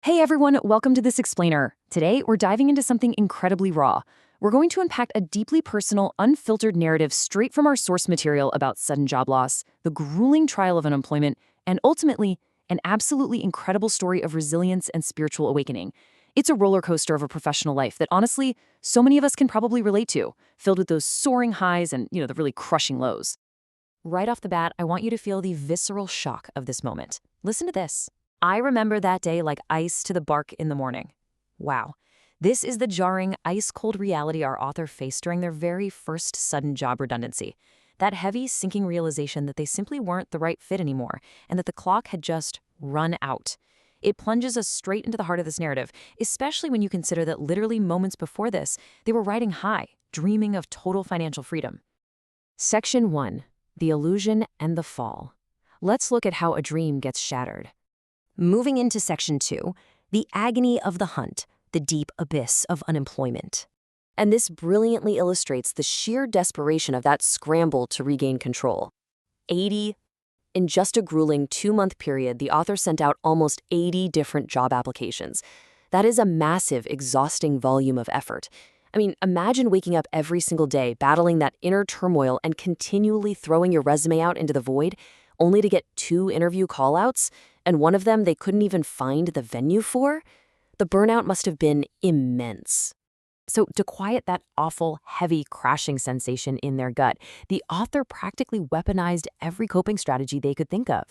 Hey everyone, welcome to This Explainer. Today, we're diving into something incredibly raw. We're going to unpack a deeply personal, unfiltered narrative straight from our source material about sudden job loss, the grueling trial of unemployment, and ultimately, an absolutely incredible story of resilience and spiritual awakening. It's a roller coaster of a professional life that honestly, so many of us can probably relate to, filled with those soaring highs and, the really crushing lows. Right off the bat, I want you to feel the visceral shock of this moment. Listen to this. I remember that day like ice to the bark in the morning. Wow. This is the jarring, ice-cold reality our author faced during their very first sudden job redundancy. That heavy, sinking realization that they simply weren't the right fit anymore, and that the clock had just run out. It plunges us straight into the heart of this narrative, especially when you consider that literally moments before this, they were riding high, dreaming of total financial freedom. Section 1. The Illusion and the Fall. Let's look at how a dream gets shattered. Moving into Section 2, the agony of the hunt, the deep abyss of unemployment. And this brilliantly illustrates the sheer desperation of that scramble to regain control. In just a grueling 2-month period, the author sent out almost 80 different job applications. That is a massive, exhausting volume of effort. I mean, imagine waking up every single day, battling that inner turmoil and continually throwing your resume out into the void, only to get 2 interview callouts, and one of them they couldn't even find the venue for? The burnout must have been immense. So to quiet that awful, heavy, crashing sensation in their gut, the author practically weaponized every coping strategy they could think of.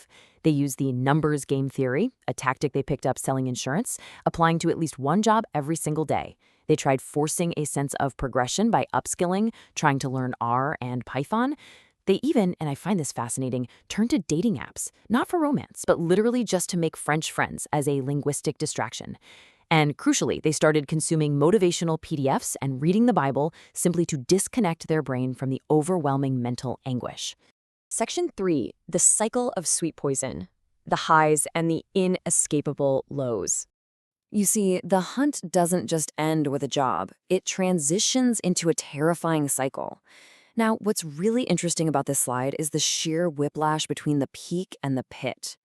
They used the numbers game theory, a tactic they picked up selling insurance, applying to at least one job every single day. They tried forcing a sense of progression by upskilling, trying to learn R and Python. They even, and I find this fascinating, turned to dating apps, not for romance, but literally just to make French friends as a linguistic distraction. And crucially, they started consuming motivational PDFs and reading the Bible simply to disconnect their brain from the overwhelming mental anguish. Section 3. The Cycle of Sweet Poison. The Highs and the Inescapable Lows. You see, the hunt doesn't just end with a job. It transitions into a terrifying cycle. Now, what's really interesting about this slide is the sheer whiplash between the peak and the pit.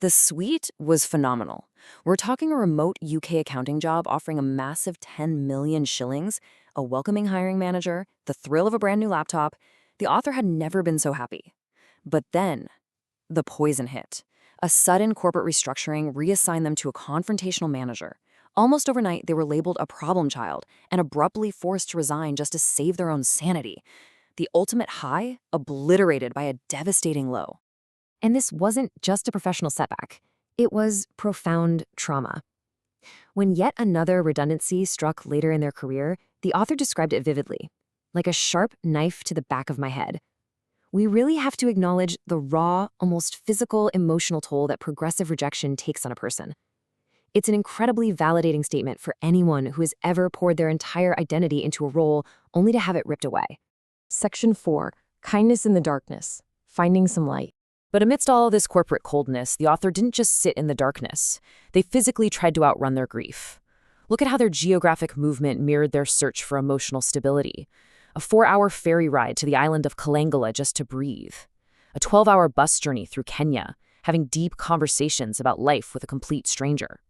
The sweet was phenomenal. We're talking a remote UK accounting job offering a massive 10 million shillings, a welcoming hiring manager, the thrill of a brand new laptop. The author had never been so happy. But then, the poison hit. A sudden corporate restructuring reassigned them to a confrontational manager. Almost overnight, they were labeled a problem child and abruptly forced to resign just to save their own sanity. The ultimate high obliterated by a devastating low. And this wasn't just a professional setback. It was profound trauma. When yet another redundancy struck later in their career, the author described it vividly, like a sharp knife to the back of my head. We really have to acknowledge the raw, almost physical, emotional toll that progressive rejection takes on a person. It's an incredibly validating statement for anyone who has ever poured their entire identity into a role only to have it ripped away. Section 4. Kindness in the Darkness. Finding some light. But amidst all this corporate coldness, the author didn't just sit in the darkness. They physically tried to outrun their grief. Look at how their geographic movement mirrored their search for emotional stability. A 4-hour ferry ride to the island of Kalangala just to breathe. A 12-hour bus journey through Kenya, having deep conversations about life with a complete stranger.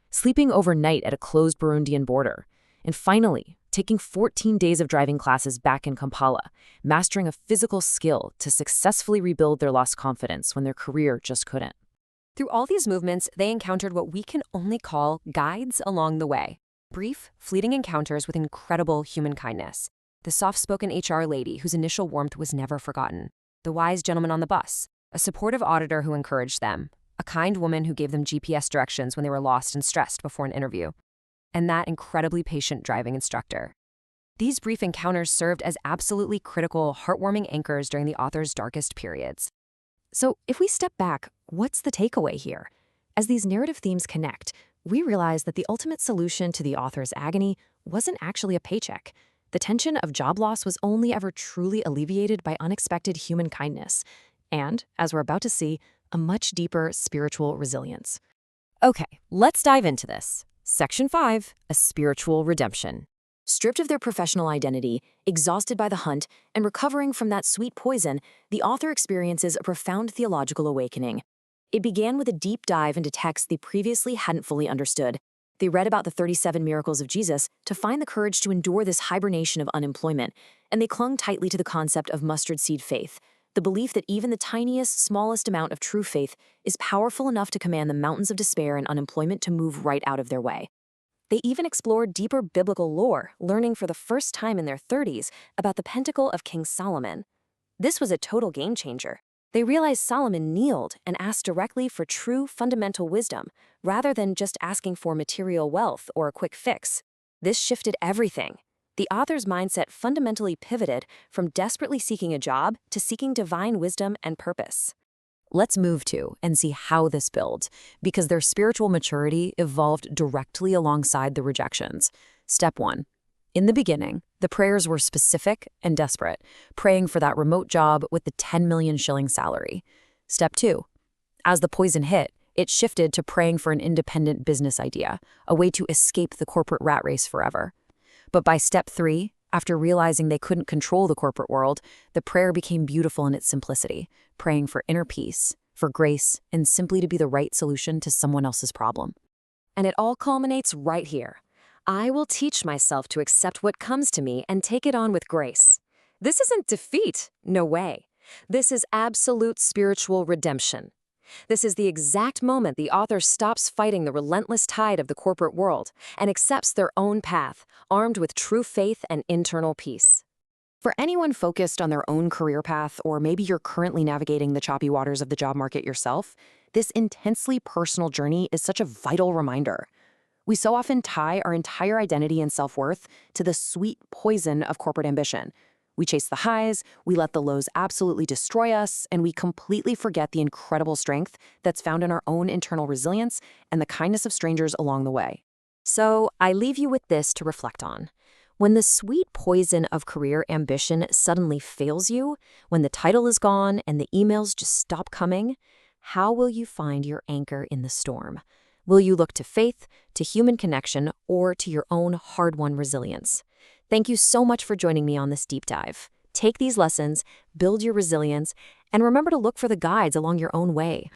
Sleeping overnight at a closed Burundian border. And finally, taking 14 days of driving classes back in Kampala, mastering a physical skill to successfully rebuild their lost confidence when their career just couldn't. Through all these movements, they encountered what we can only call guides along the way. Brief, fleeting encounters with incredible human kindness. The soft-spoken HR lady whose initial warmth was never forgotten. The wise gentleman on the bus. A supportive auditor who encouraged them. A kind woman who gave them GPS directions when they were lost and stressed before an interview. And that incredibly patient driving instructor. These brief encounters served as absolutely critical, heartwarming anchors during the author's darkest periods. So, if we step back, what's the takeaway here? As these narrative themes connect, we realize that the ultimate solution to the author's agony wasn't actually a paycheck. The tension of job loss was only ever truly alleviated by unexpected human kindness, and, as we're about to see, a much deeper spiritual resilience. Okay, let's dive into this. Section 5, a spiritual redemption. Stripped of their professional identity, exhausted by the hunt, and recovering from that sweet poison, the author experiences a profound theological awakening. It began with a deep dive into texts they previously hadn't fully understood. They read about the 37 miracles of Jesus to find the courage to endure this hibernation of unemployment, and they clung tightly to the concept of mustard seed faith, the belief that even the tiniest, smallest amount of true faith is powerful enough to command the mountains of despair and unemployment to move right out of their way. They even explored deeper biblical lore, learning for the first time in their 30s about the pentacle of King Solomon. This was a total game changer. They realized Solomon kneeled and asked directly for true fundamental wisdom, rather than just asking for material wealth or a quick fix. This shifted everything. The author's mindset fundamentally pivoted from desperately seeking a job to seeking divine wisdom and purpose. Let's move to and see how this builds, because their spiritual maturity evolved directly alongside the rejections. Step 1. In the beginning, the prayers were specific and desperate, praying for that remote job with the 10 million shilling salary. Step 2. As the poison hit, it shifted to praying for an independent business idea, a way to escape the corporate rat race forever. But by step 3, after realizing they couldn't control the corporate world, the prayer became beautiful in its simplicity, praying for inner peace, for grace, and simply to be the right solution to someone else's problem. And it all culminates right here. I will teach myself to accept what comes to me and take it on with grace. This isn't defeat, no way. This is absolute spiritual redemption. This is the exact moment the author stops fighting the relentless tide of the corporate world and accepts their own path, armed with true faith and internal peace. For anyone focused on their own career path, or maybe you're currently navigating the choppy waters of the job market yourself, this intensely personal journey is such a vital reminder. We so often tie our entire identity and self-worth to the sweet poison of corporate ambition. We chase the highs, we let the lows absolutely destroy us, and we completely forget the incredible strength that's found in our own internal resilience and the kindness of strangers along the way. So I leave you with this to reflect on. When the sweet poison of career ambition suddenly fails you, when the title is gone and the emails just stop coming, how will you find your anchor in the storm? Will you look to faith, to human connection, or to your own hard-won resilience? Thank you so much for joining me on this deep dive. Take these lessons, build your resilience, and remember to look for the guides along your own way.